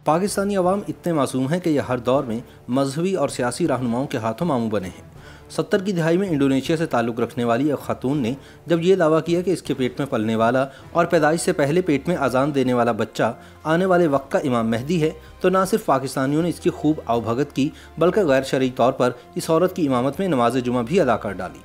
पाकिस्तानी अवाम इतने मासूम हैं कि यह हर दौर में मजहबी और सियासी रहनुमाओं के हाथों मामू बने हैं। 70 की दहाई में इंडोनेशिया से ताल्लुक़ रखने वाली एक खातून ने जब ये दावा किया कि इसके पेट में पलने वाला और पैदाइश से पहले पेट में अजान देने वाला बच्चा आने वाले वक्त का इमाम मेहदी है, तो न सिर्फ पाकिस्तानियों ने इसकी खूब आवभगत की, बल्कि गैर शरई तौर पर इस औरत की इमामत में नमाज जुमा भी अदा कर डाली।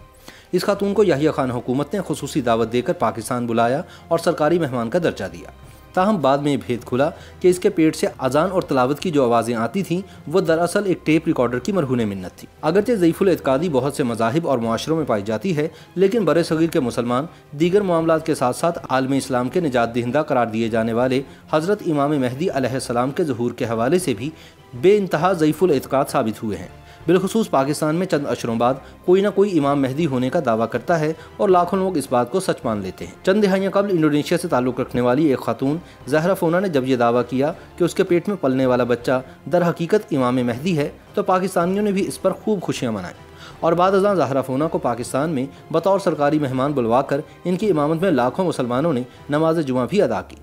इस खातून को याहिया खान हुकूमत ने खुसूसी दावत देकर पाकिस्तान बुलाया और सरकारी मेहमान का दर्जा दिया। ताहम बाद में भेद खुला कि इसके पेट से अजान और तलावत की जो आवाज़ें आती थीं वो दरअसल एक टेप रिकॉर्डर की मरहून मिन्नत थी। अगरचे ज़ईफ़ुल एतकादी बहुत से मज़ाहिब और मुआशरों में पाई जाती है, लेकिन बरे सगीर के मुसलमान दीगर मामलात के साथ साथ आलम इस्लाम के निजात दहिंदा करार दिए जाने वाले हज़रत इमाम मेहदी अलैहिस्सलाम के ज़हूर के हवाले से भी बेइंतहा ज़ईफ़ुल एतकाद साबित हुए हैं। बिलखुसूस पाकिस्तान में चंद अशरों बाद कोई ना कोई इमाम मेहदी होने का दावा करता है और लाखों लोग इस बात को सच मान लेते हैं। चंद दिहाइयाँ कबल इंडोनेशिया से ताल्लुक़ रखने वाली एक खातून ज़हरा फोना ने जब ये दावा किया कि उसके पेट में पलने वाला बच्चा दर हकीकत इमाम मेहदी है, तो पाकिस्तानियों ने भी इस पर खूब खुशियाँ मनाई और बाद अज़ां ज़हरा फोना को पाकिस्तान में बतौर सरकारी मेहमान बुलवाकर इनकी इमामत में लाखों मुसलमानों ने नमाज जुमा भी अदा की।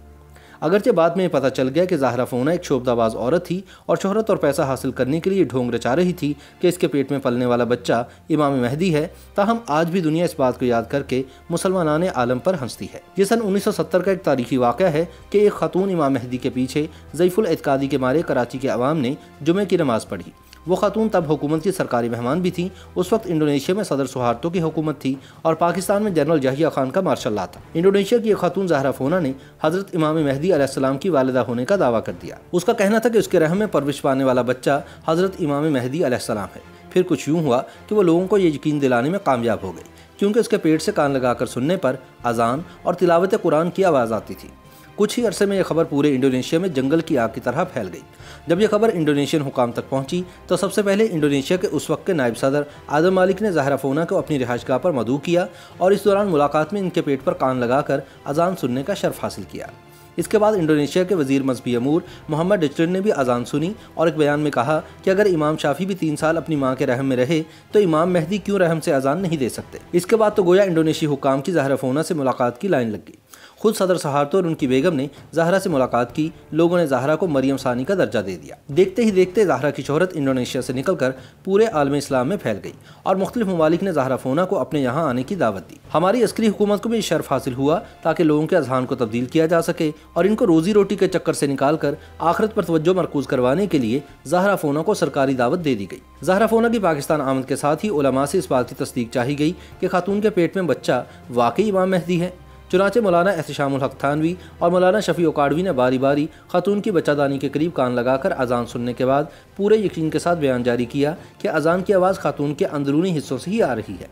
अगरचे बाद में पता चल गया कि ज़हरा फोना एक शोबदाबाज औरत थी और शोहरत और पैसा हासिल करने के लिए ढोंग रचा रही थी कि इसके पेट में पलने वाला बच्चा इमाम मेहदी है। ताहम आज भी दुनिया इस बात को याद करके मुसलमानाने आलम पर हंसती है। ये सन 1970 का एक तारीखी वाक़या है कि एक खातून इमाम मेहदी के पीछे ज़ईफ़ुल एतकादी के मारे कराची के अवाम ने जुमे की नमाज़ पढ़ी। वो खातून तब हुकूमत की सरकारी मेहमान भी थी। उस वक्त इंडोनेशिया में सदर सुहार्तो की हुकूमत थी और पाकिस्तान में जनरल याहिया खान का मार्शल लॉ था। इंडोनेशिया की एक खातून ज़हरा फोना ने हज़रत इमाम मेहदी अलैहिस्सलाम की वालिदा होने का दावा कर दिया। उसका कहना था कि उसके रहम में परवरिश पाने वाला बच्चा हज़रत इमाम मेहदी अलैहिस्सलाम है। फिर कुछ यूँ हुआ कि वो लोगों को ये यकीन दिलाने में कामयाब हो गई, क्योंकि उसके पेट से कान लगाकर सुनने पर अजान और तिलावत कुरान की आवाज़ आती थी। कुछ ही अरसे में यह खबर पूरे इंडोनेशिया में जंगल की आग की तरह फैल गई। जब यह खबर इंडोनेशियन हुकाम तक पहुंची तो सबसे पहले इंडोनेशिया के उस वक्त के नायब सदर आदम मालिक ने ज़हरा फोना को अपनी रिहाइशगाह पर मदऊ किया और इस दौरान मुलाकात में इनके पेट पर कान लगाकर अजान सुनने का शर्फ हासिल किया। इसके बाद इंडोनेशिया के वज़ीर मजहबी अमूर मोहम्मद डिस्टर ने भी अजान सुनी और एक बयान में कहा कि अगर इमाम शाफी भी 3 साल अपनी माँ के रहम में रहे तो इमाम मेहदी क्यों रहम से अजान नहीं दे सकते। इसके बाद तो गोया इंडोनेशिया हुकाम की ज़हरा फोना से मुलाकात की लाइन लग गई। खुद सदर सुहार्तो और उनकी बेगम ने ज़हरा से मुलाकात की। लोगों ने ज़हरा को मरियम सानी का दर्जा दे दिया। देखते ही देखते ज़हरा की शोहरत इंडोनेशिया से निकलकर पूरे आलम इस्लाम में फैल गई और मुख्तलिफ ममालिक ने ज़हरा फोना को अपने यहाँ आने की दावत दी। हमारी अस्करी हुकूमत को भी शर्फ हासिल हुआ ताकि लोगों के अज़हान को तब्दील किया जा सके और इनको रोज़ी रोटी के चक्कर से निकाल कर आखिरत पर तवज्जो मरकूज़ करवाने के लिए ज़हरा फोना को सरकारी दावत दे दी गई। ज़हरा फोना की पाकिस्तान आमद के साथ ही उलमा से इस बात की तस्दीक चाही गई कि खातून के पेट में बच्चा वाकई इमाम मेहदी है। चुनाचे मौलाना एहतिशामुल हक थानवी और मौलाना शफी ओकाडवी ने बारी बारी खातून की बच्चादानी के करीब कान लगाकर अजान सुनने के बाद पूरे यकीन के साथ बयान जारी किया कि अजान की आवाज़ खातून के अंदरूनी हिस्सों से ही आ रही है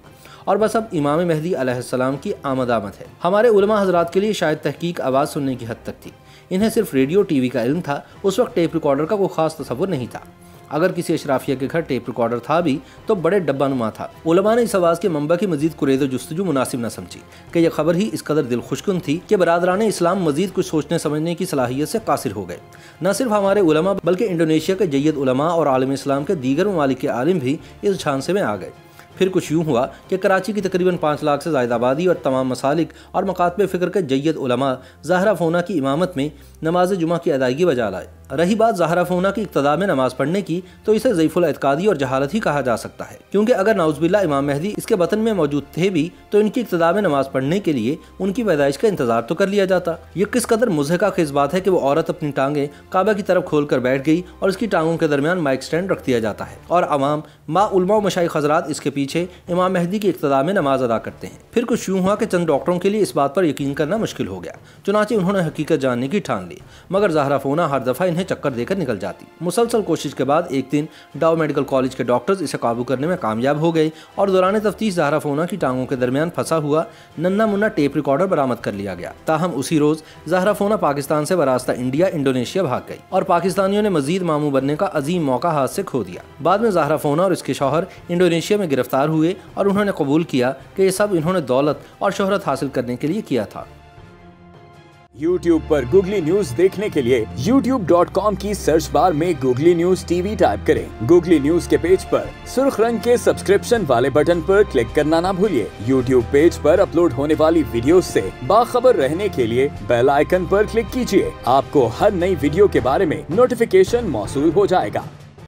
और बस अब इमाम मेहदी अलैहिस्सलाम की आमद है। हमारे उलमा हजरात के लिए शायद तहकीक आवाज़ सुनने की हद तक थी। इन्हें सिर्फ रेडियो टीवी का इल्म था। उस वक्त टेप रिकॉर्डर का कोई ख़ास तसव्वुर नहीं था। अगर किसी अशराफिया के घर टेप रिकॉर्डर था भी तो बड़े डब्बानुमा था। उलमा ने इस आवाज़ के मंबा की मजीद कुरेद जुस्तजू मुनासिब न समझी कि यह खबर ही इस कदर दिल खुशकुन थी कि बरादरान इस्लाम मजीद कुछ सोचने समझने की सलाहियत से कासिर हो गए। न सिर्फ हमारे उलमा बल्कि इंडोनेशिया के जय्यद उलमा और आलम इस्लाम के दीगर ममालिक के आलिम भी इस झांसे में आ गए। फिर कुछ यूँ हुआ कि कराची की तकरीबन 5 लाख से ज़ायद आबादी और तमाम मसालिक और मकातब फ़िक्र के जय्यद उलमा ज़हरा फोना की इमामत में नमाज जुमा की अदायगी बजा लाए। रही बात ज़हरा फोना की इक्तदा में नमाज पढ़ने की, तो इसे ज़ईफ़ुल एतकादी और जहालत ही कहा जा सकता है, क्योंकि अगर नाउज़ुबिल्लाह इमाम मेहदी इसके बतन में मौजूद थे भी तो इनकी इक्तदा में नमाज पढ़ने के लिए उनकी पैदाइश का इंतजार तो कर लिया जाता। ये किस कदर मुज़हिका खेज़ बात है कि वो औरत अपनी टांगें काबा की तरफ खोल कर बैठ गई और उसकी टांगों के दरमियान माइक स्टैंड रख दिया जाता है और अवाम मा उलमा व मशाइख हज़रात इसके पीछे इमाम मेहदी की इक्तदा में नमाज अदा करते हैं। फिर कुछ यूँ हुआ कि चंद डॉक्टरों के लिए इस बात पर यकीन करना मुश्किल हो गया। चुनाचे उन्होंने हकीकत जानने की ठान ली, मगर ज़हरा फोना हर दफ़ा इन्हें चक्कर देकर निकल जाती। मुसलसल कोशिश के बाद एक दिन डाउ मेडिकल कॉलेज के डॉक्टर्स इसे काबू करने में कामयाब हो गए और दौरान तफ्तीश ज़हरा फोना की टांगों के दरमियान फंसा हुआ नन्ना मुन्ना टेप रिकॉर्डर बरामद कर लिया गया। ताहम उसी रोज़ ज़हरा फोना पाकिस्तान से बरास्ता इंडिया इंडोनेशिया भाग गई और पाकिस्तानियों ने मजीद मामू बनने का अजीम मौका हाथ से खो दिया। बाद में ज़हरा फोना और इसके शौहर इंडोनेशिया में गिरफ्तार हुए और उन्होंने कबूल किया कि ये सब इन्होंने दौलत और शोहरत हासिल करने के लिए किया था। YouTube पर गूगली न्यूज देखने के लिए youtube.com की सर्च बार में गूगली न्यूज टीवी टाइप करें। गूगली न्यूज के पेज पर सुर्ख रंग के सब्सक्रिप्शन वाले बटन पर क्लिक करना ना भूलिए। YouTube पेज पर अपलोड होने वाली वीडियोस से बाखबर रहने के लिए बेल आइकन पर क्लिक कीजिए। आपको हर नई वीडियो के बारे में नोटिफिकेशन मौसूल हो जाएगा।